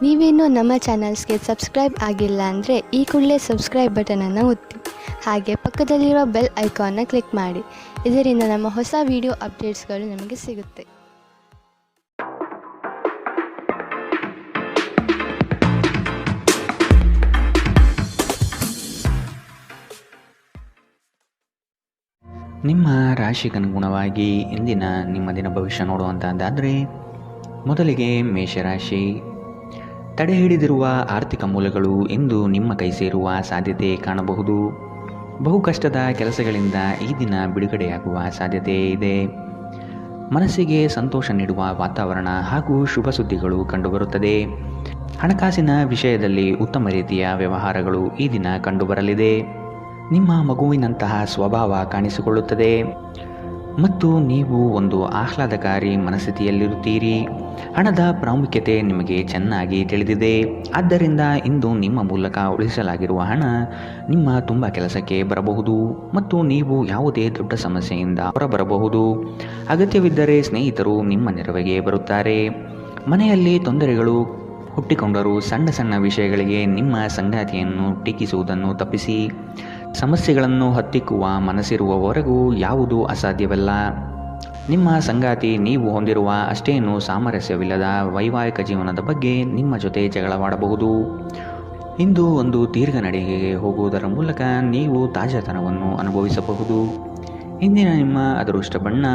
ನೀವೇನೂ ನಮ್ಮ ಚಾನಲ್ಸ್ಗೆ ಸಬ್ಸ್ಕ್ರೈಬ್ ಆಗಿಲ್ಲ ಅಂದರೆ ಈ ಕೂಡಲೇ ಸಬ್ಸ್ಕ್ರೈಬ್ ಬಟನನ್ನು ಒತ್ತಿ ಹಾಗೆ ಪಕ್ಕದಲ್ಲಿರೋ ಬೆಲ್ ಐಕಾನ್ನ ಕ್ಲಿಕ್ ಮಾಡಿ. ಇದರಿಂದ ನಮ್ಮ ಹೊಸ ವಿಡಿಯೋ ಅಪ್ಡೇಟ್ಸ್ಗಳು ನಿಮಗೆ ಸಿಗುತ್ತೆ. ನಿಮ್ಮ ರಾಶಿಗನುಗುಣವಾಗಿ ಇಂದಿನ ನಿಮ್ಮ ದಿನ ಭವಿಷ್ಯ ನೋಡುವಂಥದ್ದಾದರೆ, ಮೊದಲಿಗೆ ಮೇಷರಾಶಿ. ತಡೆ ಹಿಡಿದಿರುವ ಆರ್ಥಿಕ ಮೂಲಗಳು ಇಂದು ನಿಮ್ಮ ಕೈ ಸೇರುವ ಸಾಧ್ಯತೆ ಕಾಣಬಹುದು. ಬಹು ಕಷ್ಟದ ಕೆಲಸಗಳಿಂದ ಈ ದಿನ ಬಿಡುಗಡೆಯಾಗುವ ಸಾಧ್ಯತೆ ಇದೆ. ಮನಸ್ಸಿಗೆ ಸಂತೋಷ ನೀಡುವ ವಾತಾವರಣ ಹಾಗೂ ಶುಭ ಸುದ್ದಿಗಳು ಕಂಡುಬರುತ್ತದೆ. ಹಣಕಾಸಿನ ವಿಷಯದಲ್ಲಿ ಉತ್ತಮ ರೀತಿಯ ವ್ಯವಹಾರಗಳು ಈ ದಿನ ಕಂಡುಬರಲಿದೆ. ನಿಮ್ಮ ಮಗುವಿನಂತಹ ಸ್ವಭಾವ ಕಾಣಿಸಿಕೊಳ್ಳುತ್ತದೆ ಮತ್ತು ನೀವು ಒಂದು ಆಹ್ಲಾದಕಾರಿ ಮನಸ್ಥಿತಿಯಲ್ಲಿರುತ್ತೀರಿ. ಹಣದ ಪ್ರಾಮುಖ್ಯತೆ ನಿಮಗೆ ಚೆನ್ನಾಗಿ ತಿಳಿದಿದೆ. ಆದ್ದರಿಂದ ಇಂದು ನಿಮ್ಮ ಮೂಲಕ ಉಳಿಸಲಾಗಿರುವ ಹಣ ನಿಮ್ಮ ತುಂಬ ಕೆಲಸಕ್ಕೆ ಬರಬಹುದು ಮತ್ತು ನೀವು ಯಾವುದೇ ದೊಡ್ಡ ಸಮಸ್ಯೆಯಿಂದ ಹೊರಬರಬಹುದು. ಅಗತ್ಯವಿದ್ದರೆ ಸ್ನೇಹಿತರು ನಿಮ್ಮ ನೆರವಿಗೆ ಬರುತ್ತಾರೆ. ಮನೆಯಲ್ಲಿ ತೊಂದರೆಗಳು ಹುಟ್ಟಿಕೊಂಡರೂ ಸಣ್ಣ ಸಣ್ಣ ವಿಷಯಗಳಿಗೆ ನಿಮ್ಮ ಸಂಗಾತಿಯನ್ನು ಟೀಕಿಸುವುದನ್ನು ತಪ್ಪಿಸಿ. ಸಮಸ್ಯೆಗಳನ್ನು ಹತ್ತಿಕ್ಕುವ ಮನಸ್ಸಿರುವವರೆಗೂ ಯಾವುದೂ ಅಸಾಧ್ಯವಲ್ಲ. ನಿಮ್ಮ ಸಂಗಾತಿ ನೀವು ಹೊಂದಿರುವ ಅಷ್ಟೇನೂ ಸಾಮರಸ್ಯವಿಲ್ಲದ ವೈವಾಹಿಕ ಜೀವನದ ಬಗ್ಗೆ ನಿಮ್ಮ ಜೊತೆ ಜಗಳವಾಡಬಹುದು. ಇಂದು ಒಂದು ದೀರ್ಘ ನಡಿಗೆಗೆ ಹೋಗುವುದರ ಮೂಲಕ ನೀವು ತಾಜಾತನವನ್ನು ಅನುಭವಿಸಬಹುದು. ಇಂದಿನ ನಿಮ್ಮ ಅದೃಷ್ಟ ಬಣ್ಣ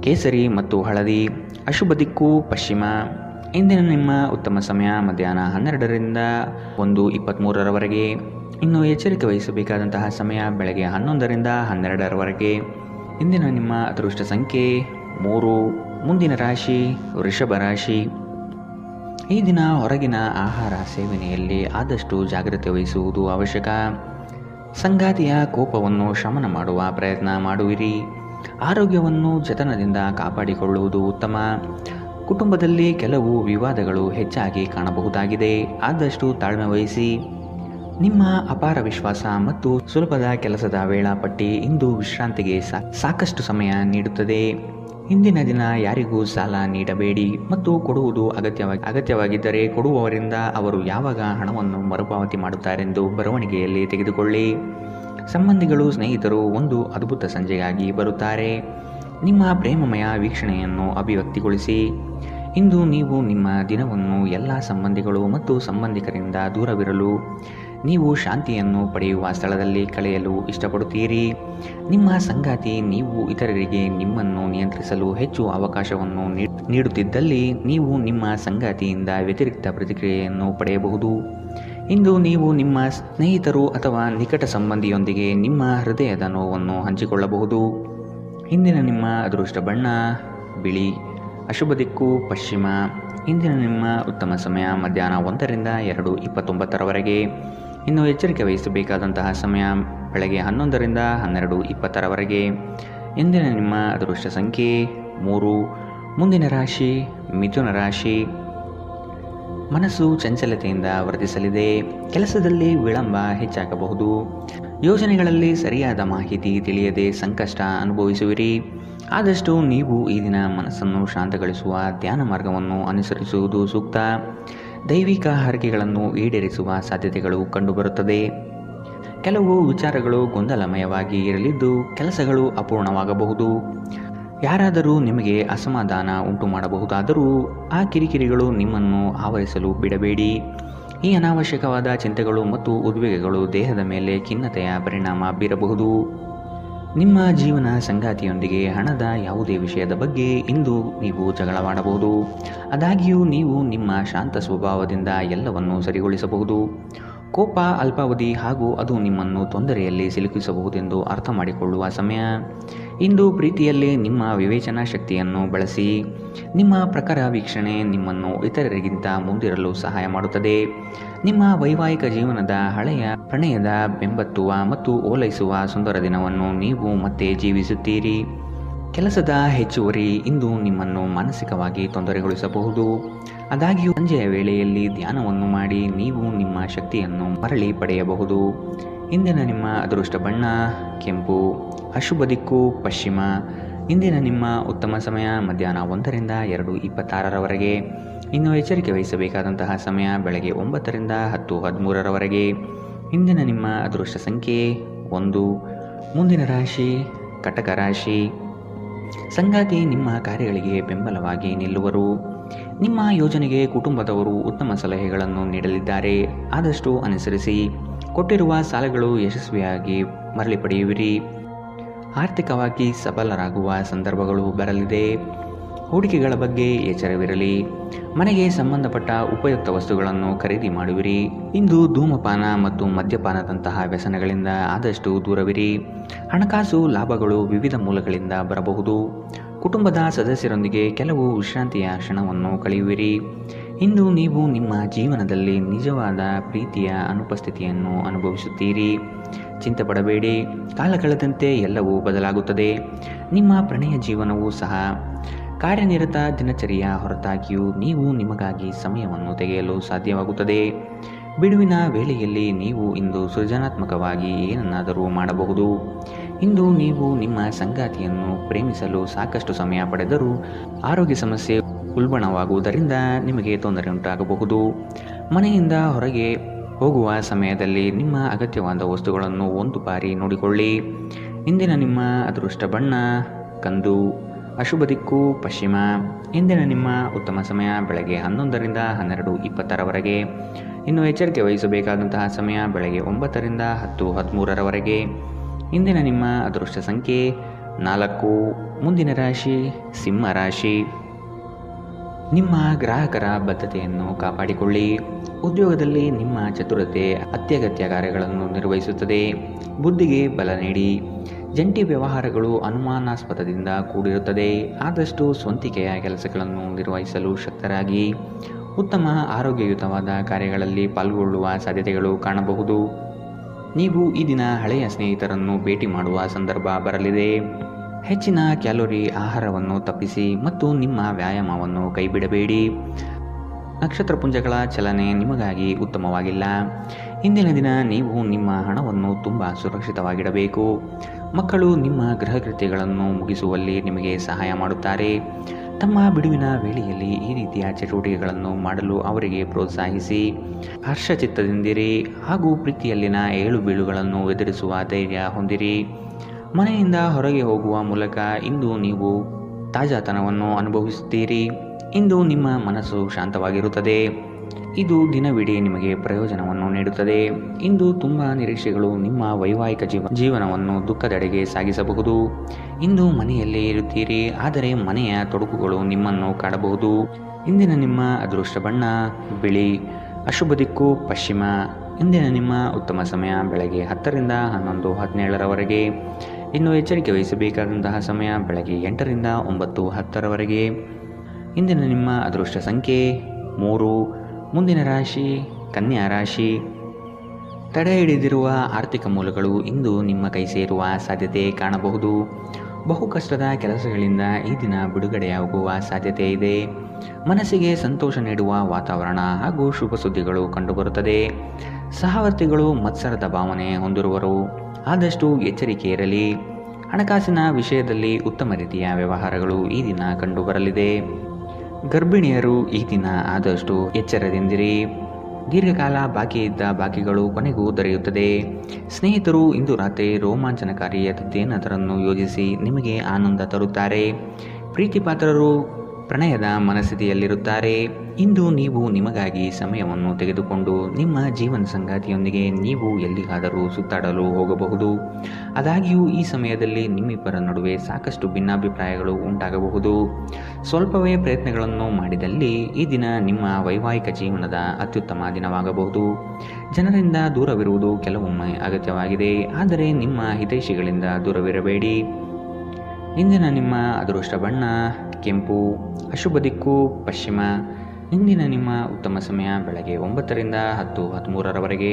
ಕೇಸರಿ ಮತ್ತು ಹಳದಿ. ಅಶುಭ ದಿಕ್ಕು ಪಶ್ಚಿಮ. ಇಂದಿನ ನಿಮ್ಮ ಉತ್ತಮ ಸಮಯ ಮಧ್ಯಾಹ್ನ 12ರಿಂದ 1:23ರವರೆಗೆ. ಇನ್ನು ಎಚ್ಚರಿಕೆ ವಹಿಸಬೇಕಾದಂತಹ ಸಮಯ ಬೆಳಗ್ಗೆ 11ರಿಂದ 12ರವರೆಗೆ. ಇಂದಿನ ನಿಮ್ಮ ಅದೃಷ್ಟ ಸಂಖ್ಯೆ 3. ಮುಂದಿನ ರಾಶಿ ವೃಷಭ ರಾಶಿ. ಈ ದಿನ ಹೊರಗಿನ ಆಹಾರ ಸೇವನೆಯಲ್ಲಿ ಆದಷ್ಟು ಜಾಗ್ರತೆ ವಹಿಸುವುದು ಅವಶ್ಯಕ. ಸಂಗಾತಿಯ ಕೋಪವನ್ನು ಶಮನ ಮಾಡುವ ಪ್ರಯತ್ನ ಮಾಡುವಿರಿ. ಆರೋಗ್ಯವನ್ನು ಜತನದಿಂದ ಕಾಪಾಡಿಕೊಳ್ಳುವುದು ಉತ್ತಮ. ಕುಟುಂಬದಲ್ಲಿ ಕೆಲವು ವಿವಾದಗಳು ಹೆಚ್ಚಾಗಿ ಕಾಣಬಹುದಾಗಿದೆ. ಆದಷ್ಟು ತಾಳ್ಮೆ ವಹಿಸಿ. ನಿಮ್ಮ ಅಪಾರ ವಿಶ್ವಾಸ ಮತ್ತು ಸುಲಭದ ಕೆಲಸದ ವೇಳಾಪಟ್ಟಿ ಇಂದು ವಿಶ್ರಾಂತಿಗೆ ಸಾಕಷ್ಟು ಸಮಯ ನೀಡುತ್ತದೆ. ಇಂದಿನ ದಿನ ಯಾರಿಗೂ ಸಾಲ ನೀಡಬೇಡಿ ಮತ್ತು ಕೊಡುವುದು ಅಗತ್ಯವಾಗಿದ್ದರೆ ಕೊಡುವವರಿಂದ ಅವರು ಯಾವಾಗ ಹಣವನ್ನು ಮರುಪಾವತಿ ಮಾಡುತ್ತಾರೆಂದು ಬರವಣಿಗೆಯಲ್ಲಿ ತೆಗೆದುಕೊಳ್ಳಿ. ಸಂಬಂಧಿಗಳು ಸ್ನೇಹಿತರು ಒಂದು ಅದ್ಭುತ ಸಂಜೆಗಾಗಿ ಬರುತ್ತಾರೆ. ನಿಮ್ಮ ಪ್ರೇಮಮಯ ವೀಕ್ಷಣೆಯನ್ನು ಅಭಿವ್ಯಕ್ತಿಗೊಳಿಸಿ. ಇಂದು ನೀವು ನಿಮ್ಮ ದಿನವನ್ನು ಎಲ್ಲ ಸಂಬಂಧಿಗಳು ಮತ್ತು ಸಂಬಂಧಿಕರಿಂದ ದೂರವಿರಲು ನೀವು ಶಾಂತಿಯನ್ನು ಪಡೆಯುವ ಸ್ಥಳದಲ್ಲಿ ಕಳೆಯಲು ಇಷ್ಟಪಡುತ್ತೀರಿ. ನಿಮ್ಮ ಸಂಗಾತಿ ನೀವು ಇತರರಿಗೆ ನಿಮ್ಮನ್ನು ನಿಯಂತ್ರಿಸಲು ಹೆಚ್ಚು ಅವಕಾಶವನ್ನು ನೀಡುತ್ತಿದ್ದಲ್ಲಿ ನೀವು ನಿಮ್ಮ ಸಂಗಾತಿಯಿಂದ ವ್ಯತಿರಿಕ್ತ ಪ್ರತಿಕ್ರಿಯೆಯನ್ನು ಪಡೆಯಬಹುದು. ಇಂದು ನೀವು ನಿಮ್ಮ ಸ್ನೇಹಿತರು ಅಥವಾ ನಿಕಟ ಸಂಬಂಧಿಯೊಂದಿಗೆ ನಿಮ್ಮ ಹೃದಯದ ನೋವನ್ನು ಹಂಚಿಕೊಳ್ಳಬಹುದು. ಇಂದಿನ ನಿಮ್ಮ ಅದೃಷ್ಟ ಬಣ್ಣ ಬಿಳಿ. ಅಶುಭ ದಿಕ್ಕು ಪಶ್ಚಿಮ. ಇಂದಿನ ನಿಮ್ಮ ಉತ್ತಮ ಸಮಯ ಮಧ್ಯಾಹ್ನ 1ರಿಂದ 2:29ರವರೆಗೆ. ಇನ್ನು ಎಚ್ಚರಿಕೆ ವಹಿಸಬೇಕಾದಂತಹ ಸಮಯ ಬೆಳಗ್ಗೆ 11ರಿಂದ 12:20ರವರೆಗೆ. ಇಂದಿನ ನಿಮ್ಮ ಅದೃಷ್ಟ ಸಂಖ್ಯೆ 3. ಮುಂದಿನ ರಾಶಿ ಮಿಥುನ ರಾಶಿ. ಮನಸ್ಸು ಚಂಚಲತೆಯಿಂದ ವರ್ತಿಸಲಿದೆ. ಕೆಲಸದಲ್ಲಿ ವಿಳಂಬ ಹೆಚ್ಚಾಗಬಹುದು. ಯೋಜನೆಗಳಲ್ಲಿ ಸರಿಯಾದ ಮಾಹಿತಿ ತಿಳಿಯದೆ ಸಂಕಷ್ಟ ಅನುಭವಿಸುವಿರಿ. ಆದಷ್ಟು ನೀವು ಈ ದಿನ ಮನಸ್ಸನ್ನು ಶಾಂತಗೊಳಿಸುವ ಧ್ಯಾನ ಮಾರ್ಗವನ್ನು ಅನುಸರಿಸುವುದು ಸೂಕ್ತ. ದೈವಿಕ ಹರಕೆಗಳನ್ನು ಈಡೇರಿಸುವ ಸಾಧ್ಯತೆಗಳು ಕಂಡುಬರುತ್ತದೆ. ಕೆಲವು ವಿಚಾರಗಳು ಗೊಂದಲಮಯವಾಗಿ ಇರಲಿದ್ದು ಕೆಲಸಗಳು ಅಪೂರ್ಣವಾಗಬಹುದು. ಯಾರಾದರೂ ನಿಮಗೆ ಅಸಮಾಧಾನ ಉಂಟು ಮಾಡಬಹುದಾದರೂ ಆ ಕಿರಿಕಿರಿಗಳು ನಿಮ್ಮನ್ನು ಆವರಿಸಲು ಬಿಡಬೇಡಿ. ಈ ಅನಾವಶ್ಯಕವಾದ ಚಿಂತೆಗಳು ಮತ್ತು ಉದ್ವೇಗಗಳು ದೇಹದ ಮೇಲೆ ಖಿನ್ನತೆಯ ಪರಿಣಾಮ ಬೀರಬಹುದು. ನಿಮ್ಮ ಜೀವನ ಸಂಗಾತಿಯೊಂದಿಗೆ ಹಣದ ಯಾವುದೇ ವಿಷಯದ ಬಗ್ಗೆ ಇಂದು ನೀವು ಜಗಳವಾಡಬಹುದು. ಆದಾಗ್ಯೂ ನೀವು ನಿಮ್ಮ ಶಾಂತ ಸ್ವಭಾವದಿಂದ ಎಲ್ಲವನ್ನೂ ಸರಿಗೊಳಿಸಬಹುದು. ಕೋಪ ಅಲ್ಪಾವಧಿ ಹಾಗೂ ಅದು ನಿಮ್ಮನ್ನು ತೊಂದರೆಯಲ್ಲಿ ಸಿಲುಕಿಸಬಹುದೆಂದು ಅರ್ಥ ಮಾಡಿಕೊಳ್ಳುವ ಸಮಯ. ಇಂದು ಪ್ರೀತಿಯಲ್ಲಿ ನಿಮ್ಮ ವಿವೇಚನಾ ಶಕ್ತಿಯನ್ನು ಬಳಸಿ. ನಿಮ್ಮ ಪ್ರಖರ ವೀಕ್ಷಣೆ ನಿಮ್ಮನ್ನು ಇತರರಿಗಿಂತ ಮುಂದಿರಲು ಸಹಾಯ ಮಾಡುತ್ತದೆ. ನಿಮ್ಮ ವೈವಾಹಿಕ ಜೀವನದ ಹಳೆಯ ಪ್ರಣಯದ ಬೆಂಬತ್ತುವ ಮತ್ತು ಓಲೈಸುವ ಸುಂದರ ದಿನವನ್ನು ನೀವು ಮತ್ತೆ ಜೀವಿಸುತ್ತೀರಿ. ಕೆಲಸದ ಹೆಚ್ಚುವರಿ ಇಂದು ನಿಮ್ಮನ್ನು ಮಾನಸಿಕವಾಗಿ ತೊಂದರೆಗೊಳಿಸಬಹುದು. ಆದಾಗ್ಯೂ ಸಂಜೆಯ ವೇಳೆಯಲ್ಲಿ ಧ್ಯಾನವನ್ನು ಮಾಡಿ ನೀವು ನಿಮ್ಮ ಶಕ್ತಿಯನ್ನು ಮರಳಿ ಪಡೆಯಬಹುದು. ಇಂದಿನ ನಿಮ್ಮ ಅದೃಷ್ಟ ಬಣ್ಣ ಕೆಂಪು. ಅಶುಭ ದಿಕ್ಕು ಪಶ್ಚಿಮ. ಇಂದಿನ ನಿಮ್ಮ ಉತ್ತಮ ಸಮಯ ಮಧ್ಯಾಹ್ನ 1ರಿಂದ 2:26ರವರೆಗೆ. ಇನ್ನು ಎಚ್ಚರಿಕೆ ವಹಿಸಬೇಕಾದಂತಹ ಸಮಯ ಬೆಳಗ್ಗೆ 9ರಿಂದ 10:13ರವರೆಗೆ. ಇಂದಿನ ನಿಮ್ಮ ಅದೃಷ್ಟ ಸಂಖ್ಯೆ 1. ಮುಂದಿನ ರಾಶಿ ಕಟಕ ರಾಶಿ. ಸಂಗಾತಿ ನಿಮ್ಮ ಕಾರ್ಯಗಳಿಗೆ ಬೆಂಬಲವಾಗಿ ನಿಲ್ಲುವರು. ನಿಮ್ಮ ಯೋಜನೆಗೆ ಕುಟುಂಬದವರು ಉತ್ತಮ ಸಲಹೆಗಳನ್ನು ನೀಡಲಿದ್ದಾರೆ. ಆದಷ್ಟು ಅನುಸರಿಸಿ. ಕೊಟ್ಟಿರುವ ಸಾಲಗಳು ಯಶಸ್ವಿಯಾಗಿ ಮರಳಿ ಪಡೆಯುವಿರಿ. ಆರ್ಥಿಕವಾಗಿ ಸಬಲರಾಗುವ ಸಂದರ್ಭಗಳು ಬರಲಿದೆ. ಹೂಡಿಕೆಗಳ ಬಗ್ಗೆ ಎಚ್ಚರವಿರಲಿ. ಮನೆಗೆ ಸಂಬಂಧಪಟ್ಟ ಉಪಯುಕ್ತ ವಸ್ತುಗಳನ್ನು ಖರೀದಿ ಮಾಡುವಿರಿ. ಇಂದು ಧೂಮಪಾನ ಮತ್ತು ಮದ್ಯಪಾನದಂತಹ ವ್ಯಸನಗಳಿಂದ ಆದಷ್ಟು ದೂರವಿರಿ. ಹಣಕಾಸು ಲಾಭಗಳು ವಿವಿಧ ಮೂಲಗಳಿಂದ ಬರಬಹುದು. ಕುಟುಂಬದ ಸದಸ್ಯರೊಂದಿಗೆ ಕೆಲವು ವಿಶ್ರಾಂತಿಯ ಕ್ಷಣವನ್ನು ಕಳೆಯುವಿರಿ. ಇಂದು ನೀವು ನಿಮ್ಮ ಜೀವನದಲ್ಲಿ ನಿಜವಾದ ಪ್ರೀತಿಯ ಅನುಪಸ್ಥಿತಿಯನ್ನು ಅನುಭವಿಸುತ್ತೀರಿ. ಚಿಂತೆ ಪಡಬೇಡಿ. ಕಾಲ ಕಳೆದಂತೆ ಎಲ್ಲವೂ ಬದಲಾಗುತ್ತದೆ. ನಿಮ್ಮ ಪ್ರಣಯ ಜೀವನವೂ ಸಹ. ಕಾರ್ಯನಿರತ ದಿನಚರಿಯ ಹೊರತಾಗಿಯೂ ನೀವು ನಿಮಗಾಗಿ ಸಮಯವನ್ನು ತೆಗೆಯಲು ಸಾಧ್ಯವಾಗುತ್ತದೆ. ಬಿಡುವಿನ ವೇಳೆಯಲ್ಲಿ ನೀವು ಇಂದು ಸೃಜನಾತ್ಮಕವಾಗಿ ಏನನ್ನಾದರೂ ಮಾಡಬಹುದು. ಇಂದು ನೀವು ನಿಮ್ಮ ಸಂಗಾತಿಯನ್ನು ಪ್ರೇಮಿಸಲು ಸಾಕಷ್ಟು ಸಮಯ ಪಡೆದರೂ ಆರೋಗ್ಯ ಸಮಸ್ಯೆ ಉಲ್ಬಣವಾಗುವುದರಿಂದ ನಿಮಗೆ ತೊಂದರೆ ಉಂಟಾಗಬಹುದು. ಮನೆಯಿಂದ ಹೊರಗೆ ಹೋಗುವ ಸಮಯದಲ್ಲಿ ನಿಮ್ಮ ಅಗತ್ಯವಾದ ವಸ್ತುಗಳನ್ನು ಒಂದು ಬಾರಿ ನೋಡಿಕೊಳ್ಳಿ. ಇಂದಿನ ನಿಮ್ಮ ಅದೃಷ್ಟ ಬಣ್ಣ ಕಂದು. ಅಶುಭ ದಿಕ್ಕು ಪಶ್ಚಿಮ. ಇಂದಿನ ನಿಮ್ಮ ಉತ್ತಮ ಸಮಯ ಬೆಳಗ್ಗೆ 11ರಿಂದ 12:20ರವರೆಗೆ. ಇನ್ನು ಎಚ್ಚರಿಕೆ ವಹಿಸಬೇಕಾದಂತಹ ಸಮಯ ಬೆಳಗ್ಗೆ 9ರಿಂದ 10:13ರವರೆಗೆ. ಇಂದಿನ ನಿಮ್ಮ ಅದೃಷ್ಟ ಸಂಖ್ಯೆ 4. ಮುಂದಿನ ರಾಶಿ ಸಿಂಹ ರಾಶಿ. ನಿಮ್ಮ ಗ್ರಾಹಕರ ಬದ್ಧತೆಯನ್ನು ಕಾಪಾಡಿಕೊಳ್ಳಿ. ಉದ್ಯೋಗದಲ್ಲಿ ನಿಮ್ಮ ಚತುರತೆ ಅತ್ಯಗತ್ಯ ಕಾರ್ಯಗಳನ್ನು ನಿರ್ವಹಿಸುತ್ತದೆ. ಬುದ್ಧಿಗೆ ಬಲ ನೀಡಿ. ಜಂಟಿ ವ್ಯವಹಾರಗಳು ಅನುಮಾನಾಸ್ಪದದಿಂದ ಕೂಡಿರುತ್ತದೆ. ಆದಷ್ಟು ಸ್ವಂತಿಕೆಯ ಕೆಲಸಗಳನ್ನು ನಿರ್ವಹಿಸಲು ಶಕ್ತರಾಗಿ. ಉತ್ತಮ ಆರೋಗ್ಯಯುತವಾದ ಕಾರ್ಯಗಳಲ್ಲಿ ಪಾಲ್ಗೊಳ್ಳುವ ಸಾಧ್ಯತೆಗಳು ಕಾಣಬಹುದು. ನೀವು ಈ ದಿನ ಹಳೆಯ ಸ್ನೇಹಿತರನ್ನು ಭೇಟಿ ಮಾಡುವ ಸಂದರ್ಭ ಬರಲಿದೆ. ಹೆಚ್ಚಿನ ಕ್ಯಾಲೋರಿ ಆಹಾರವನ್ನು ತಪ್ಪಿಸಿ ಮತ್ತು ನಿಮ್ಮ ವ್ಯಾಯಾಮವನ್ನು ಕೈಬಿಡಬೇಡಿ. ನಕ್ಷತ್ರಪುಂಜಗಳ ಚಲನೆ ನಿಮಗಾಗಿ ಉತ್ತಮವಾಗಿಲ್ಲ. ಇಂದಿನ ದಿನ ನೀವು ನಿಮ್ಮ ಹಣವನ್ನು ತುಂಬ ಸುರಕ್ಷಿತವಾಗಿಡಬೇಕು. ಮಕ್ಕಳು ನಿಮ್ಮ ಗೃಹ ಕೃತ್ಯಗಳನ್ನು ಮುಗಿಸುವಲ್ಲಿ ನಿಮಗೆ ಸಹಾಯ ಮಾಡುತ್ತಾರೆ. ತಮ್ಮ ಬಿಡುವಿನ ವೇಳೆಯಲ್ಲಿ ಈ ರೀತಿಯ ಚಟುವಟಿಕೆಗಳನ್ನು ಮಾಡಲು ಅವರಿಗೆ ಪ್ರೋತ್ಸಾಹಿಸಿ. ಹರ್ಷಚಿತ್ತದಿಂದಿರಿ ಹಾಗೂ ಪ್ರೀತಿಯಲ್ಲಿನ ಏಳು ಬೀಳುಗಳನ್ನು ಎದುರಿಸುವ ಧೈರ್ಯ ಹೊಂದಿರಿ. ಮನೆಯಿಂದ ಹೊರಗೆ ಹೋಗುವ ಮೂಲಕ ಇಂದು ನೀವು ತಾಜಾತನವನ್ನು ಅನುಭವಿಸುತ್ತೀರಿ. ಇಂದು ನಿಮ್ಮ ಮನಸ್ಸು ಶಾಂತವಾಗಿರುತ್ತದೆ. ಇದು ದಿನವಿಡೀ ನಿಮಗೆ ಪ್ರಯೋಜನವನ್ನು ನೀಡುತ್ತದೆ. ಇಂದು ತುಂಬ ನಿರೀಕ್ಷೆಗಳು ನಿಮ್ಮ ವೈವಾಹಿಕ ಜೀವನವನ್ನು ದುಃಖದೆಡೆಗೆ ಸಾಗಿಸಬಹುದು. ಇಂದು ಮನೆಯಲ್ಲೇ ಇರುತ್ತೀರಿ, ಆದರೆ ಮನೆಯ ತೊಡಕುಗಳು ನಿಮ್ಮನ್ನು ಕಾಡಬಹುದು. ಇಂದಿನ ನಿಮ್ಮ ಅದೃಷ್ಟ ಬಣ್ಣ ಬಿಳಿ. ಅಶುಭ ದಿಕ್ಕು ಪಶ್ಚಿಮ. ಇಂದಿನ ನಿಮ್ಮ ಉತ್ತಮ ಸಮಯ ಬೆಳಗ್ಗೆ 10ರಿಂದ 11:17ರವರೆಗೆ. ಇನ್ನು ಎಚ್ಚರಿಕೆ ವಹಿಸಬೇಕಾದಂತಹ ಸಮಯ ಬೆಳಗ್ಗೆ 8ರಿಂದ 9:10ರವರೆಗೆ. ಇಂದಿನ ನಿಮ್ಮ ಅದೃಷ್ಟ ಸಂಖ್ಯೆ 3. ಮುಂದಿನ ರಾಶಿ ಕನ್ಯಾ ರಾಶಿ. ತಡೆ ಹಿಡಿದಿರುವ ಆರ್ಥಿಕ ಮೂಲಗಳು ಇಂದು ನಿಮ್ಮ ಕೈ ಸೇರುವ ಸಾಧ್ಯತೆ ಕಾಣಬಹುದು. ಬಹು ಕಷ್ಟದ ಕೆಲಸಗಳಿಂದ ಈ ದಿನ ಬಿಡುಗಡೆಯಾಗುವ ಸಾಧ್ಯತೆ ಇದೆ. ಮನಸ್ಸಿಗೆ ಸಂತೋಷ ನೀಡುವ ವಾತಾವರಣ ಹಾಗೂ ಶುಭ ಸುದ್ದಿಗಳು ಕಂಡುಬರುತ್ತದೆ. ಸಹವರ್ತಿಗಳು ಮತ್ಸರದ ಭಾವನೆ ಹೊಂದಿರುವರು. ಆದಷ್ಟು ಎಚ್ಚರಿಕೆ ಇರಲಿ. ಹಣಕಾಸಿನ ವಿಷಯದಲ್ಲಿ ಉತ್ತಮ ರೀತಿಯ ವ್ಯವಹಾರಗಳು ಈ ದಿನ ಕಂಡುಬರಲಿದೆ. ಗರ್ಭಿಣಿಯರು ಈ ದಿನ ಆದಷ್ಟು ಎಚ್ಚರದಿಂದಿರಿ. ದೀರ್ಘಕಾಲ ಬಾಕಿ ಇದ್ದ ಬಾಕಿಗಳು ಕೊನೆಗೂ ದೊರೆಯುತ್ತದೆ. ಸ್ನೇಹಿತರು ಇಂದು ರಾತ್ರಿ ರೋಮಾಂಚನಕಾರಿಯಾದದ್ದೇನಾದರನ್ನು ಯೋಜಿಸಿ ನಿಮಗೆ ಆನಂದ ತರುತ್ತಾರೆ. ಪ್ರೀತಿಪಾತ್ರರು ಪ್ರಣಯದ ಮನಸ್ಥಿತಿಯಲ್ಲಿರುತ್ತಾರೆ. ಇಂದು ನೀವು ನಿಮಗಾಗಿ ಸಮಯವನ್ನು ತೆಗೆದುಕೊಂಡು ನಿಮ್ಮ ಜೀವನ ಸಂಗಾತಿಯೊಂದಿಗೆ ನೀವು ಎಲ್ಲಿಗಾದರೂ ಸುತ್ತಾಡಲು ಹೋಗಬಹುದು. ಆದಾಗ್ಯೂ ಈ ಸಮಯದಲ್ಲಿ ನಿಮ್ಮಿಬ್ಬರ ನಡುವೆ ಸಾಕಷ್ಟು ಭಿನ್ನಾಭಿಪ್ರಾಯಗಳು ಉಂಟಾಗಬಹುದು. ಸ್ವಲ್ಪವೇ ಪ್ರಯತ್ನಗಳನ್ನು ಮಾಡಿದಲ್ಲಿ ಈ ದಿನ ನಿಮ್ಮ ವೈವಾಹಿಕ ಜೀವನದ ಅತ್ಯುತ್ತಮ ದಿನವಾಗಬಹುದು. ಜನರಿಂದ ದೂರವಿರುವುದು ಕೆಲವೊಮ್ಮೆ ಅಗತ್ಯವಾಗಿದೆ, ಆದರೆ ನಿಮ್ಮ ಹಿತೈಷಿಗಳಿಂದ ದೂರವಿರಬೇಡಿ. ಇಂದಿನ ನಿಮ್ಮ ಅದೃಷ್ಟ ಬಣ್ಣ ಕೆಂಪು. ಅಶುಭ ದಿಕ್ಕು ಪಶ್ಚಿಮ. ಇಂದಿನ ನಿಮ್ಮ ಉತ್ತಮ ಸಮಯ ಬೆಳಗ್ಗೆ 9ರಿಂದ 10:13ರವರೆಗೆ.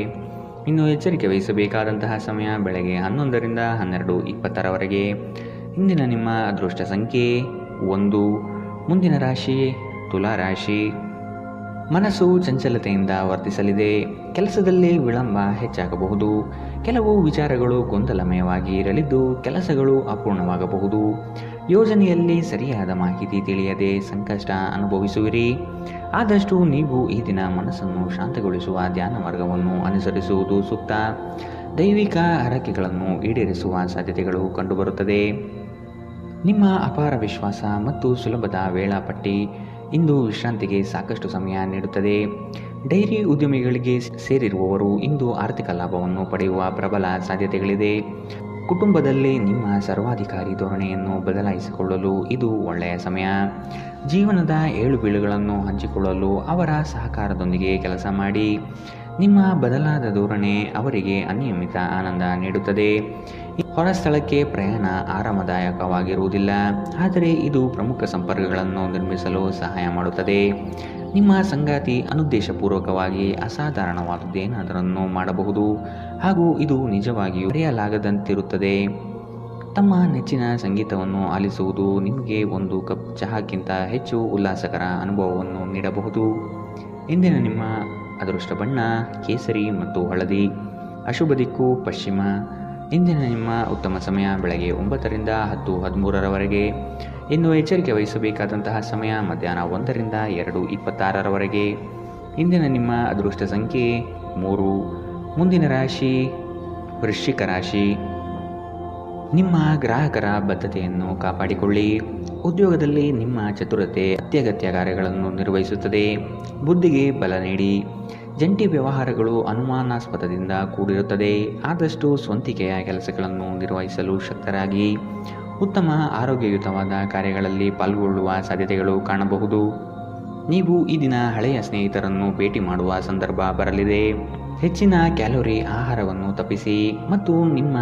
ಇನ್ನು ಎಚ್ಚರಿಕೆ ವಹಿಸಬೇಕಾದಂತಹ ಸಮಯ ಬೆಳಗ್ಗೆ 11ರಿಂದ 12:20ರವರೆಗೆ. ಇಂದಿನ ನಿಮ್ಮ ಅದೃಷ್ಟ ಸಂಖ್ಯೆ 1. ಮುಂದಿನ ರಾಶಿ ತುಲಾ ರಾಶಿ. ಮನಸ್ಸು ಚಂಚಲತೆಯಿಂದ ವರ್ತಿಸಲಿದೆ. ಕೆಲಸದಲ್ಲಿ ವಿಳಂಬ ಹೆಚ್ಚಾಗಬಹುದು. ಕೆಲವು ವಿಚಾರಗಳು ಗೊಂದಲಮಯವಾಗಿ ಇರಲಿದ್ದು ಕೆಲಸಗಳು ಅಪೂರ್ಣವಾಗಬಹುದು. ಯೋಜನೆಯಲ್ಲಿ ಸರಿಯಾದ ಮಾಹಿತಿ ತಿಳಿಯದೆ ಸಂಕಷ್ಟ ಅನುಭವಿಸುವಿರಿ. ಆದಷ್ಟು ನೀವು ಈ ದಿನ ಮನಸ್ಸನ್ನು ಶಾಂತಗೊಳಿಸುವ ಧ್ಯಾನ ಮಾರ್ಗವನ್ನು ಅನುಸರಿಸುವುದು ಸೂಕ್ತ. ದೈವಿಕ ಹರಕೆಗಳನ್ನು ಈಡೇರಿಸುವ ಸಾಧ್ಯತೆಗಳು ಕಂಡುಬರುತ್ತದೆ. ನಿಮ್ಮ ಅಪಾರ ವಿಶ್ವಾಸ ಮತ್ತು ಸುಲಭದ ವೇಳಾಪಟ್ಟಿ ಇಂದು ವಿಶ್ರಾಂತಿಗೆ ಸಾಕಷ್ಟು ಸಮಯ ನೀಡುತ್ತದೆ. ಡೈರಿ ಉದ್ಯಮಿಗಳಿಗೆ ಸೇರಿರುವವರು ಇಂದು ಆರ್ಥಿಕ ಲಾಭವನ್ನು ಪಡೆಯುವ ಪ್ರಬಲ ಸಾಧ್ಯತೆಗಳಿದೆ. ಕುಟುಂಬದಲ್ಲಿ ನಿಮ್ಮ ಸರ್ವಾಧಿಕಾರಿ ಧೋರಣೆಯನ್ನು ಬದಲಾಯಿಸಿಕೊಳ್ಳಲು ಇದು ಒಳ್ಳೆಯ ಸಮಯ. ಜೀವನದ ಏಳುಬೀಳುಗಳನ್ನು ಹಂಚಿಕೊಳ್ಳಲು ಅವರ ಸಹಕಾರದೊಂದಿಗೆ ಕೆಲಸ ಮಾಡಿ. ನಿಮ್ಮ ಬದಲಾದ ಧೋರಣೆ ಅವರಿಗೆ ಅನಿಯಮಿತ ಆನಂದ ನೀಡುತ್ತದೆ. ಹೊರ ಸ್ಥಳಕ್ಕೆ ಪ್ರಯಾಣ ಆರಾಮದಾಯಕವಾಗಿರುವುದಿಲ್ಲ, ಆದರೆ ಇದು ಪ್ರಮುಖ ಸಂಪರ್ಕಗಳನ್ನು ನಿರ್ಮಿಸಲು ಸಹಾಯ ಮಾಡುತ್ತದೆ. ನಿಮ್ಮ ಸಂಗಾತಿ ಅನುದ್ದೇಶಪೂರ್ವಕವಾಗಿ ಅಸಾಧಾರಣವಾದುದೇನಾದರನ್ನು ಮಾಡಬಹುದು ಹಾಗೂ ಇದು ನಿಜವಾಗಿಯೂ ಮರೆಯಲಾಗದಂತಿರುತ್ತದೆ. ತಮ್ಮ ನೆಚ್ಚಿನ ಸಂಗೀತವನ್ನು ಆಲಿಸುವುದು ನಿಮಗೆ ಒಂದು ಕಪ್ ಚಹಾಕ್ಕಿಂತ ಹೆಚ್ಚು ಉಲ್ಲಾಸಕರ ಅನುಭವವನ್ನು ನೀಡಬಹುದು. ಇಂದಿನ ನಿಮ್ಮ ಅದೃಷ್ಟ ಬಣ್ಣ ಕೇಸರಿ ಮತ್ತು ಹಳದಿ. ಅಶುಭ ದಿಕ್ಕು ಪಶ್ಚಿಮ. ಇಂದಿನ ನಿಮ್ಮ ಉತ್ತಮ ಸಮಯ ಬೆಳಗ್ಗೆ 9 ರಿಂದ 10:13 ಇನ್ನು ಎಚ್ಚರಿಕೆ ವಹಿಸಬೇಕಾದಂತಹ ಸಮಯ ಮಧ್ಯಾಹ್ನ 1 ರಿಂದ 2:26 ಇಂದಿನ ನಿಮ್ಮ ಅದೃಷ್ಟ ಸಂಖ್ಯೆ 3. ಮುಂದಿನ ರಾಶಿ ವೃಶ್ಚಿಕ ರಾಶಿ. ನಿಮ್ಮ ಗ್ರಾಹಕರ ಬದ್ಧತೆಯನ್ನು ಕಾಪಾಡಿಕೊಳ್ಳಿ. ಉದ್ಯೋಗದಲ್ಲಿ ನಿಮ್ಮ ಚತುರತೆ ಅತ್ಯಗತ್ಯ ಕಾರ್ಯಗಳನ್ನು ನಿರ್ವಹಿಸುತ್ತದೆ. ಬುದ್ಧಿಗೆ ಬಲ ನೀಡಿ. ಜಂಟಿ ವ್ಯವಹಾರಗಳು ಅನುಮಾನಾಸ್ಪದದಿಂದ ಕೂಡಿರುತ್ತದೆ. ಆದಷ್ಟು ಸ್ವಂತಿಕೆಯ ಕೆಲಸಗಳನ್ನು ನಿರ್ವಹಿಸಲು ಶಕ್ತರಾಗಿ. ಉತ್ತಮ ಆರೋಗ್ಯಯುತವಾದ ಕಾರ್ಯಗಳಲ್ಲಿ ಪಾಲ್ಗೊಳ್ಳುವ ಸಾಧ್ಯತೆಗಳು ಕಾಣಬಹುದು. ನೀವು ಈ ದಿನ ಹಳೆಯ ಸ್ನೇಹಿತರನ್ನು ಭೇಟಿ ಮಾಡುವ ಸಂದರ್ಭ ಬರಲಿದೆ. ಹೆಚ್ಚಿನ ಕ್ಯಾಲೋರಿ ಆಹಾರವನ್ನು ತಪ್ಪಿಸಿ ಮತ್ತು ನಿಮ್ಮ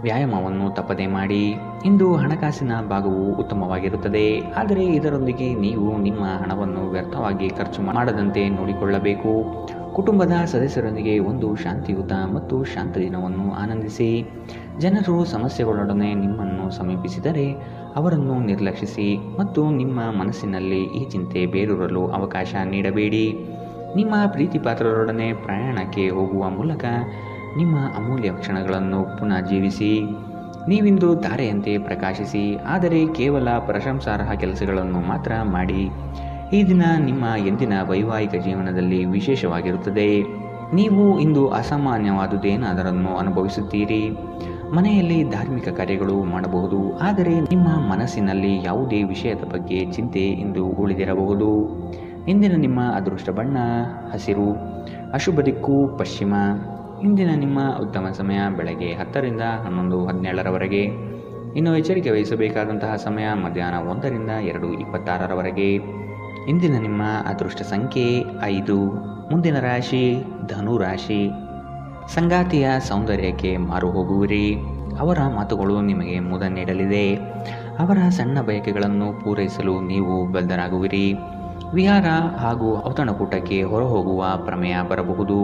ವ್ಯಾಯಾಮವನ್ನು ತಪ್ಪದೆ ಮಾಡಿ. ಇಂದು ಹಣಕಾಸಿನ ಭಾಗವು ಉತ್ತಮವಾಗಿರುತ್ತದೆ, ಆದರೆ ಇದರೊಂದಿಗೆ ನೀವು ನಿಮ್ಮ ಹಣವನ್ನು ವ್ಯರ್ಥವಾಗಿ ಖರ್ಚು ಮಾಡದಂತೆ ನೋಡಿಕೊಳ್ಳಬೇಕು. ಕುಟುಂಬದ ಸದಸ್ಯರೊಂದಿಗೆ ಒಂದು ಶಾಂತಿಯುತ ಮತ್ತು ಶಾಂತ ದಿನವನ್ನು ಆನಂದಿಸಿ. ಜನರು ಸಮಸ್ಯೆಗಳೊಡನೆ ನಿಮ್ಮನ್ನು ಸಮೀಪಿಸಿದರೆ ಅವರನ್ನು ನಿರ್ಲಕ್ಷಿಸಿ ಮತ್ತು ನಿಮ್ಮ ಮನಸ್ಸಿನಲ್ಲಿ ಈ ಚಿಂತೆ ಬೇರೂರಲು ಅವಕಾಶ ನೀಡಬೇಡಿ. ನಿಮ್ಮ ಪ್ರೀತಿಪಾತ್ರರೊಡನೆ ಪ್ರಯಾಣಕ್ಕೆ ಹೋಗುವ ಮೂಲಕ ನಿಮ್ಮ ಅಮೂಲ್ಯ ಕ್ಷಣಗಳನ್ನು ಪುನಃ ಜೀವಿಸಿ. ನೀವಿಂದು ತಾರೆಯಂತೆ ಪ್ರಕಾಶಿಸಿ, ಆದರೆ ಕೇವಲ ಪ್ರಶಂಸಾರ್ಹ ಕೆಲಸಗಳನ್ನು ಮಾತ್ರ ಮಾಡಿ. ಈ ದಿನ ನಿಮ್ಮ ಎಂದಿನ ವೈವಾಹಿಕ ಜೀವನದಲ್ಲಿ ವಿಶೇಷವಾಗಿರುತ್ತದೆ. ನೀವು ಇಂದು ಅಸಾಮಾನ್ಯವಾದುದೇನಾದರನ್ನು ಅನುಭವಿಸುತ್ತೀರಿ. ಮನೆಯಲ್ಲಿ ಧಾರ್ಮಿಕ ಕಾರ್ಯಗಳು ಮಾಡಬಹುದು, ಆದರೆ ನಿಮ್ಮ ಮನಸ್ಸಿನಲ್ಲಿ ಯಾವುದೇ ವಿಷಯದ ಬಗ್ಗೆ ಚಿಂತೆ ಇಂದು ಉಳಿದಿರಬಹುದು. ಇಂದಿನ ನಿಮ್ಮ ಅದೃಷ್ಟ ಬಣ್ಣ ಹಸಿರು. ಅಶುಭ ದಿಕ್ಕು ಪಶ್ಚಿಮ. ಇಂದಿನ ನಿಮ್ಮ ಉತ್ತಮ ಸಮಯ ಬೆಳಗ್ಗೆ 10 ರಿಂದ 11:17 ಇನ್ನು ಎಚ್ಚರಿಕೆ ವಹಿಸಬೇಕಾದಂತಹ ಸಮಯ ಮಧ್ಯಾಹ್ನ 1 ರಿಂದ 2:26 ಇಂದಿನ ನಿಮ್ಮ ಅದೃಷ್ಟ ಸಂಖ್ಯೆ 5. ಮುಂದಿನ ರಾಶಿ ಧನು ರಾಶಿ. ಸಂಗಾತಿಯ ಸೌಂದರ್ಯಕ್ಕೆ ಮಾರು ಹೋಗುವಿರಿ. ಅವರ ಮಾತುಗಳು ನಿಮಗೆ ಮುದ ನೀಡಲಿದೆ. ಅವರ ಸಣ್ಣ ಬಯಕೆಗಳನ್ನು ಪೂರೈಸಲು ನೀವು ಬದ್ಧರಾಗುವಿರಿ. ವಿಹಾರ ಹಾಗೂ ಔತಣಕೂಟಕ್ಕೆ ಹೊರಹೋಗುವ ಪ್ರಮೇಯ ಬರಬಹುದು.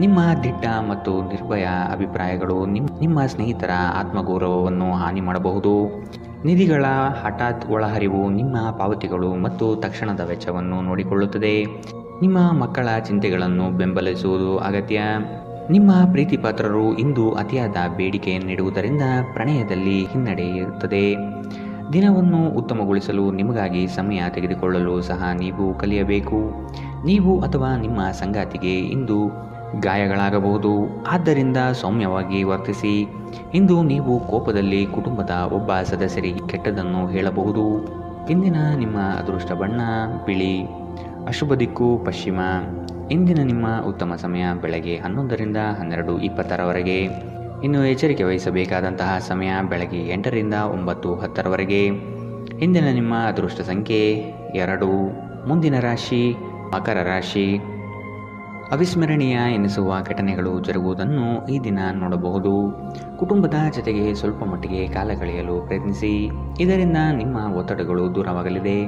ನಿಮ್ಮ ದಿಟ್ಟ ಮತ್ತು ನಿರ್ಭಯ ಅಭಿಪ್ರಾಯಗಳು ನಿಮ್ಮ ಸ್ನೇಹಿತರ ಆತ್ಮಗೌರವವನ್ನು ಹಾನಿ ಮಾಡಬಹುದು. ನಿಧಿಗಳ ಹಠಾತ್ ಒಳಹರಿವು ನಿಮ್ಮ ಪಾವತಿಗಳು ಮತ್ತು ತಕ್ಷಣದ ವೆಚ್ಚವನ್ನು ನೋಡಿಕೊಳ್ಳುತ್ತದೆ. ನಿಮ್ಮ ಮಕ್ಕಳ ಚಿಂತೆಗಳನ್ನು ಬೆಂಬಲಿಸುವುದು ಅಗತ್ಯ. ನಿಮ್ಮ ಪ್ರೀತಿಪಾತ್ರರು ಇಂದು ಅತಿಯಾದ ಬೇಡಿಕೆ ನೀಡುವುದರಿಂದ ಪ್ರಣಯದಲ್ಲಿ ಹಿನ್ನಡೆ ಇರುತ್ತದೆ. ದಿನವನ್ನು ಉತ್ತಮಗೊಳಿಸಲು ನಿಮಗಾಗಿ ಸಮಯ ತೆಗೆದುಕೊಳ್ಳಲು ಸಹ ನೀವು ಕಲಿಯಬೇಕು. ನೀವು ಅಥವಾ ನಿಮ್ಮ ಸಂಗಾತಿಗೆ ಇಂದು ಗಾಯಗಳಾಗಬಹುದು, ಆದ್ದರಿಂದ ಸೌಮ್ಯವಾಗಿ ವರ್ತಿಸಿ. ಇಂದು ನೀವು ಕೋಪದಲ್ಲಿ ಕುಟುಂಬದ ಒಬ್ಬ ಸದಸ್ಯರಿಗೆ ಕೆಟ್ಟದನ್ನು ಹೇಳಬಹುದು. ಇಂದಿನ ನಿಮ್ಮ ಅದೃಷ್ಟ ಬಣ್ಣ ಬಿಳಿ. ಅಶುಭ ದಿಕ್ಕು ಪಶ್ಚಿಮ. ಇಂದಿನ ನಿಮ್ಮ ಉತ್ತಮ ಸಮಯ ಬೆಳಗ್ಗೆ 11 ರಿಂದ 12:26 ಇನ್ನು ಎಚ್ಚರಿಕೆ ವಹಿಸಬೇಕಾದಂತಹ ಸಮಯ ಬೆಳಗ್ಗೆ 8 ರಿಂದ 9:10 ಇಂದಿನ ನಿಮ್ಮ ಅದೃಷ್ಟ ಸಂಖ್ಯೆ 2. ಮುಂದಿನ ರಾಶಿ ಮಕರ ರಾಶಿ. ಅವಿಸ್ಮರಣೀಯ ಎನಿಸುವ ಘಟನೆಗಳು ಜರುಗುವುದನ್ನು ಈ ದಿನ ನೋಡಬಹುದು. ಕುಟುಂಬದ ಜೊತೆಗೆ ಸ್ವಲ್ಪ ಮಟ್ಟಿಗೆ ಕಾಲ ಕಳೆಯಲು ಪ್ರಯತ್ನಿಸಿ. ಇದರಿಂದ ನಿಮ್ಮ ಒತ್ತಡಗಳು ದೂರವಾಗಲಿದೆ.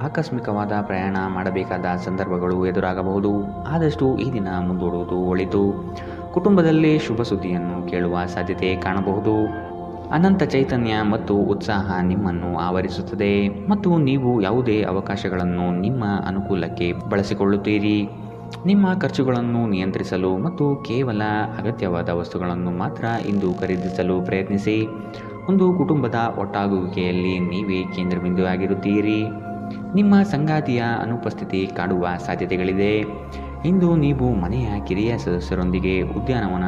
ಆಕಸ್ಮಿಕವಾದ ಪ್ರಯಾಣ ಮಾಡಬೇಕಾದ ಸಂದರ್ಭಗಳು ಎದುರಾಗಬಹುದು. ಆದಷ್ಟು ಈ ದಿನ ಮುಂದೂಡುವುದು ಒಳಿತು. ಕುಟುಂಬದಲ್ಲಿ ಶುಭ ಸುದ್ದಿಯನ್ನು ಕೇಳುವ ಸಾಧ್ಯತೆ ಕಾಣಬಹುದು. ಅನಂತ ಚೈತನ್ಯ ಮತ್ತು ಉತ್ಸಾಹ ನಿಮ್ಮನ್ನು ಆವರಿಸುತ್ತದೆ ಮತ್ತು ನೀವು ಯಾವುದೇ ಅವಕಾಶಗಳನ್ನು ನಿಮ್ಮ ಅನುಕೂಲಕ್ಕೆ ಬಳಸಿಕೊಳ್ಳುತ್ತೀರಿ. ನಿಮ್ಮ ಖರ್ಚುಗಳನ್ನು ನಿಯಂತ್ರಿಸಲು ಮತ್ತು ಕೇವಲ ಅಗತ್ಯವಾದ ವಸ್ತುಗಳನ್ನು ಮಾತ್ರ ಇಂದು ಖರೀದಿಸಲು ಪ್ರಯತ್ನಿಸಿ. ಒಂದು ಕುಟುಂಬದ ಒಟ್ಟಾಗುವಿಕೆಯಲ್ಲಿ ನೀವೇ ಕೇಂದ್ರಬಿಂದುವಾಗಿರುತ್ತೀರಿ. ನಿಮ್ಮ ಸಂಗಾತಿಯ ಅನುಪಸ್ಥಿತಿ ಕಾಡುವ ಸಾಧ್ಯತೆಗಳಿದೆ. ಇಂದು ನೀವು ಮನೆಯ ಕಿರಿಯ ಸದಸ್ಯರೊಂದಿಗೆ ಉದ್ಯಾನವನ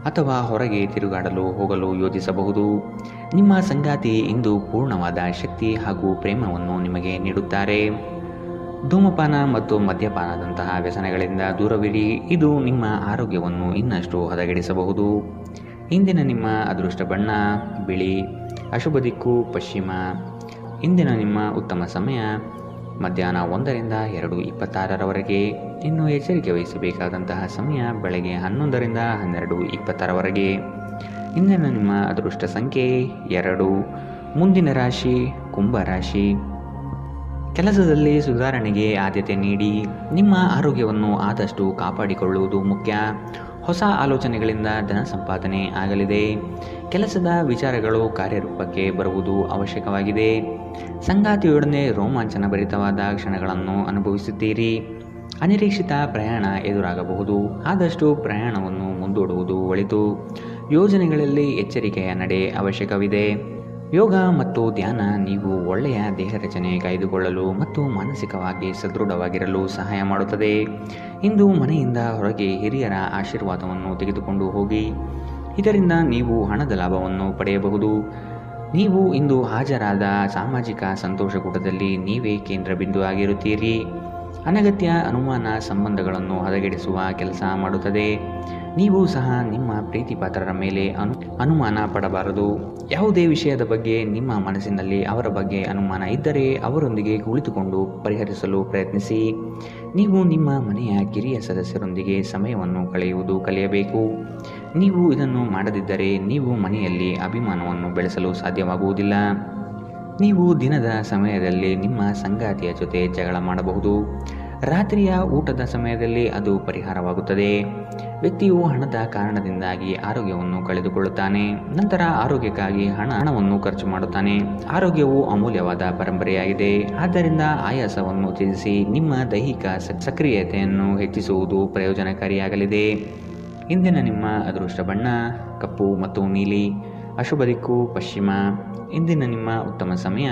ಅಥವಾ ಹೊರಗೆ ತಿರುಗಾಡಲು ಹೋಗಲು ಯೋಜಿಸಬಹುದು. ನಿಮ್ಮ ಸಂಗಾತಿ ಇಂದು ಪೂರ್ಣವಾದ ಶಕ್ತಿ ಹಾಗೂ ಪ್ರೇಮವನ್ನು ನಿಮಗೆ ನೀಡುತ್ತಾರೆ. ಧೂಮಪಾನ ಮತ್ತು ಮದ್ಯಪಾನದಂತಹ ವ್ಯಸನಗಳಿಂದ ದೂರವಿರಿ. ಇದು ನಿಮ್ಮ ಆರೋಗ್ಯವನ್ನು ಇನ್ನಷ್ಟು ಹದಗೆಡಿಸಬಹುದು. ಇಂದಿನ ನಿಮ್ಮ ಅದೃಷ್ಟ ಬಣ್ಣ ಬಿಳಿ. ಅಶುಭ ದಿಕ್ಕು ಪಶ್ಚಿಮ. ಇಂದಿನ ನಿಮ್ಮ ಉತ್ತಮ ಸಮಯ ಮಧ್ಯಾಹ್ನ 1ರಿಂದ 2:26ರವರೆಗೆ. ಇನ್ನು ಎಚ್ಚರಿಕೆ ವಹಿಸಬೇಕಾದಂತಹ ಸಮಯ ಬೆಳಗ್ಗೆ 11ರಿಂದ 12:26ರವರೆಗೆ. ಇಂದಿನ ನಿಮ್ಮ ಅದೃಷ್ಟ ಸಂಖ್ಯೆ 2. ಮುಂದಿನ ರಾಶಿ ಕುಂಭ ರಾಶಿ. ಕೆಲಸದಲ್ಲಿ ಸುಧಾರಣೆಗೆ ಆದ್ಯತೆ ನೀಡಿ. ನಿಮ್ಮ ಆರೋಗ್ಯವನ್ನು ಆದಷ್ಟು ಕಾಪಾಡಿಕೊಳ್ಳುವುದು ಮುಖ್ಯ. ಹೊಸ ಆಲೋಚನೆಗಳಿಂದ ಧನ ಸಂಪಾದನೆ ಆಗಲಿದೆ. ಕೆಲಸದ ವಿಚಾರಗಳು ಕಾರ್ಯರೂಪಕ್ಕೆ ಬರುವುದು ಅವಶ್ಯಕವಾಗಿದೆ. ಸಂಗಾತಿಯೊಡನೆ ರೋಮಾಂಚನ ಭರಿತವಾದ ಕ್ಷಣಗಳನ್ನು ಅನುಭವಿಸುತ್ತೀರಿ. ಅನಿರೀಕ್ಷಿತ ಪ್ರಯಾಣ ಎದುರಾಗಬಹುದು. ಆದಷ್ಟು ಪ್ರಯಾಣವನ್ನು ಮುಂದೂಡುವುದು ಒಳಿತು. ಯೋಜನೆಗಳಲ್ಲಿ ಎಚ್ಚರಿಕೆಯ ನಡೆ ಅವಶ್ಯಕವಿದೆ. ಯೋಗ ಮತ್ತು ಧ್ಯಾನ ನೀವು ಒಳ್ಳೆಯ ದೇಹ ರಚನೆ ಕಾಯ್ದುಕೊಳ್ಳಲು ಮತ್ತು ಮಾನಸಿಕವಾಗಿ ಸದೃಢವಾಗಿರಲು ಸಹಾಯ ಮಾಡುತ್ತದೆ. ಇಂದು ಮನೆಯಿಂದ ಹೊರಗೆ ಹಿರಿಯರ ಆಶೀರ್ವಾದವನ್ನು ತೆಗೆದುಕೊಂಡು ಹೋಗಿ. ಇದರಿಂದ ನೀವು ಹಣದ ಲಾಭವನ್ನು ಪಡೆಯಬಹುದು. ನೀವು ಇಂದು ಹಾಜರಾದ ಸಾಮಾಜಿಕ ಸಂತೋಷಕೂಟದಲ್ಲಿ ನೀವೇ ಕೇಂದ್ರಬಿಂದು ಆಗಿರುತ್ತೀರಿ. ಅನಗತ್ಯ ಅನುಮಾನ ಸಂಬಂಧಗಳನ್ನು ಹದಗೆಡಿಸುವ ಕೆಲಸ ಮಾಡುತ್ತದೆ. ನೀವು ಸಹ ನಿಮ್ಮ ಪ್ರೀತಿಪಾತ್ರರ ಮೇಲೆ ಅನುಮಾನ ಪಡಬಾರದು. ಯಾವುದೇ ವಿಷಯದ ಬಗ್ಗೆ ನಿಮ್ಮ ಮನಸ್ಸಿನಲ್ಲಿ ಅವರ ಬಗ್ಗೆ ಅನುಮಾನ ಇದ್ದರೆ ಅವರೊಂದಿಗೆ ಕುಳಿತುಕೊಂಡು ಪರಿಹರಿಸಲು ಪ್ರಯತ್ನಿಸಿ. ನೀವು ನಿಮ್ಮ ಮನೆಯ ಕಿರಿಯ ಸದಸ್ಯರೊಂದಿಗೆ ಸಮಯವನ್ನು ಕಳೆಯುವುದು ಕಲಿಯಬೇಕು. ನೀವು ಇದನ್ನು ಮಾಡದಿದ್ದರೆ ನೀವು ಮನೆಯಲ್ಲಿ ಅಭಿಮಾನವನ್ನು ಬೆಳೆಸಲು ಸಾಧ್ಯವಾಗುವುದಿಲ್ಲ. ನೀವು ದಿನದ ಸಮಯದಲ್ಲಿ ನಿಮ್ಮ ಸಂಗಾತಿಯ ಜೊತೆ ಜಗಳ ಮಾಡಬಹುದು. ರಾತ್ರಿಯ ಊಟದ ಸಮಯದಲ್ಲಿ ಅದು ಪರಿಹಾರವಾಗುತ್ತದೆ. ವ್ಯಕ್ತಿಯು ಹಣದ ಕಾರಣದಿಂದಾಗಿ ಆರೋಗ್ಯವನ್ನು ಕಳೆದುಕೊಳ್ಳುತ್ತಾನೆ. ನಂತರ ಆರೋಗ್ಯಕ್ಕಾಗಿ ಹಣವನ್ನು ಖರ್ಚು ಮಾಡುತ್ತಾನೆ. ಆರೋಗ್ಯವು ಅಮೂಲ್ಯವಾದ ಪರಂಪರೆಯಾಗಿದೆ. ಆದ್ದರಿಂದ ಆಯಾಸವನ್ನು ತ್ಯಜಿಸಿ ನಿಮ್ಮ ದೈಹಿಕ ಸಕ್ರಿಯತೆಯನ್ನು ಹೆಚ್ಚಿಸುವುದು ಪ್ರಯೋಜನಕಾರಿಯಾಗಲಿದೆ. ಇಂದಿನ ನಿಮ್ಮ ಅದೃಷ್ಟ ಬಣ್ಣ ಕಪ್ಪು ಮತ್ತು ನೀಲಿ. ಅಶುಭ ದಿಕ್ಕು ಪಶ್ಚಿಮ. ಇಂದಿನ ನಿಮ್ಮ ಉತ್ತಮ ಸಮಯ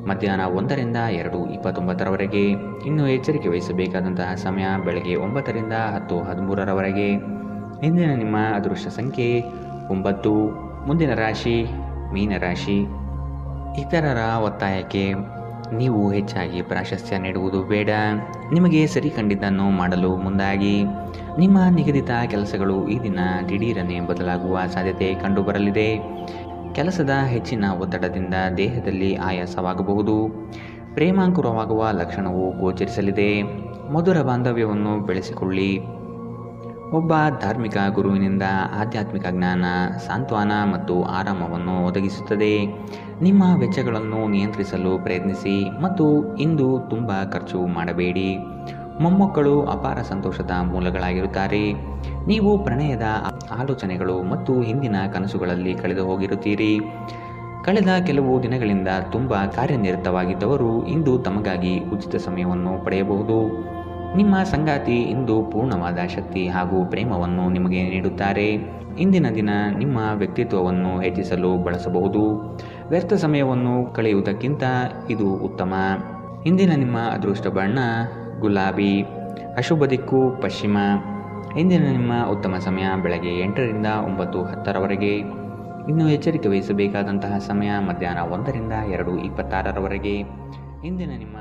ಮಧ್ಯಾಹ್ನ 1ರಿಂದ 2:29ರವರೆಗೆ. ಇನ್ನು ಎಚ್ಚರಿಕೆ ವಹಿಸಬೇಕಾದಂತಹ ಸಮಯ ಬೆಳಗ್ಗೆ 9ರಿಂದ 10:13ರವರೆಗೆ. ಇಂದಿನ ನಿಮ್ಮ ಅದೃಷ್ಟ ಸಂಖ್ಯೆ 9. ಮುಂದಿನ ರಾಶಿ ಮೀನರಾಶಿ. ಇತರರ ಒತ್ತಾಯಕ್ಕೆ ನೀವು ಹೆಚ್ಚಾಗಿ ಪ್ರಾಶಸ್ತ್ಯ ನೀಡುವುದು ಬೇಡ. ನಿಮಗೆ ಸರಿ ಕಂಡಿದ್ದನ್ನು ಮಾಡಲು ಮುಂದಾಗಿ. ನಿಮ್ಮ ನಿಗದಿತ ಕೆಲಸಗಳು ಈ ದಿನ ದಿಢೀರನೆ ಬದಲಾಗುವ ಸಾಧ್ಯತೆ ಕಂಡುಬರಲಿದೆ. ಕೆಲಸದ ಹೆಚ್ಚಿನ ಒತ್ತಡದಿಂದ ದೇಹದಲ್ಲಿ ಆಯಾಸವಾಗಬಹುದು. ಪ್ರೇಮಾಂಕುರವಾಗುವ ಲಕ್ಷಣವು ಗೋಚರಿಸಲಿದೆ. ಮಧುರ ಬಾಂಧವ್ಯವನ್ನು ಬೆಳೆಸಿಕೊಳ್ಳಿ. ಒಬ್ಬ ಧಾರ್ಮಿಕ ಗುರುವಿನಿಂದ ಆಧ್ಯಾತ್ಮಿಕ ಜ್ಞಾನ, ಸಾಂತ್ವನ ಮತ್ತು ಆರಾಮವನ್ನು ಒದಗಿಸುತ್ತದೆ. ನಿಮ್ಮ ವೆಚ್ಚಗಳನ್ನು ನಿಯಂತ್ರಿಸಲು ಪ್ರಯತ್ನಿಸಿ ಮತ್ತು ಇಂದು ತುಂಬ ಖರ್ಚು ಮಾಡಬೇಡಿ. ಮೊಮ್ಮಕ್ಕಳು ಅಪಾರ ಸಂತೋಷದ ಮೂಲಗಳಾಗಿರುತ್ತಾರೆ. ನೀವು ಪ್ರಣಯದ ಆಲೋಚನೆಗಳು ಮತ್ತು ಹಿಂದಿನ ಕನಸುಗಳಲ್ಲಿ ಕಳೆದು ಹೋಗಿರುತ್ತೀರಿ. ಕಳೆದ ಕೆಲವು ದಿನಗಳಿಂದ ತುಂಬ ಕಾರ್ಯನಿರತವಾಗಿದ್ದವರು ಇಂದು ತಮಗಾಗಿ ಉಚಿತ ಸಮಯವನ್ನು ಪಡೆಯಬಹುದು. ನಿಮ್ಮ ಸಂಗಾತಿ ಇಂದು ಪೂರ್ಣವಾದ ಶಕ್ತಿ ಹಾಗೂ ಪ್ರೇಮವನ್ನು ನಿಮಗೆ ನೀಡುತ್ತಾರೆ. ಇಂದಿನ ದಿನ ನಿಮ್ಮ ವ್ಯಕ್ತಿತ್ವವನ್ನು ಹೆಚ್ಚಿಸಲು ಬಳಸಬಹುದು. ವ್ಯರ್ಥ ಸಮಯವನ್ನು ಕಳೆಯುವುದಕ್ಕಿಂತ ಇದು ಉತ್ತಮ. ಇಂದಿನ ನಿಮ್ಮ ಅದೃಷ್ಟ ಬಣ್ಣ ಗುಲಾಬಿ. ಅಶುಭ ದಿಕ್ಕು ಪಶ್ಚಿಮ. ಇಂದಿನ ನಿಮ್ಮ ಉತ್ತಮ ಸಮಯ ಬೆಳಗ್ಗೆ 8ರಿಂದ 9:10ರವರೆಗೆ. ಇನ್ನು ಎಚ್ಚರಿಕೆ ವಹಿಸಬೇಕಾದಂತಹ ಸಮಯ ಮಧ್ಯಾಹ್ನ 1ರಿಂದ 2:26ರವರೆಗೆ. ಇಂದಿನ ನಿಮ್ಮ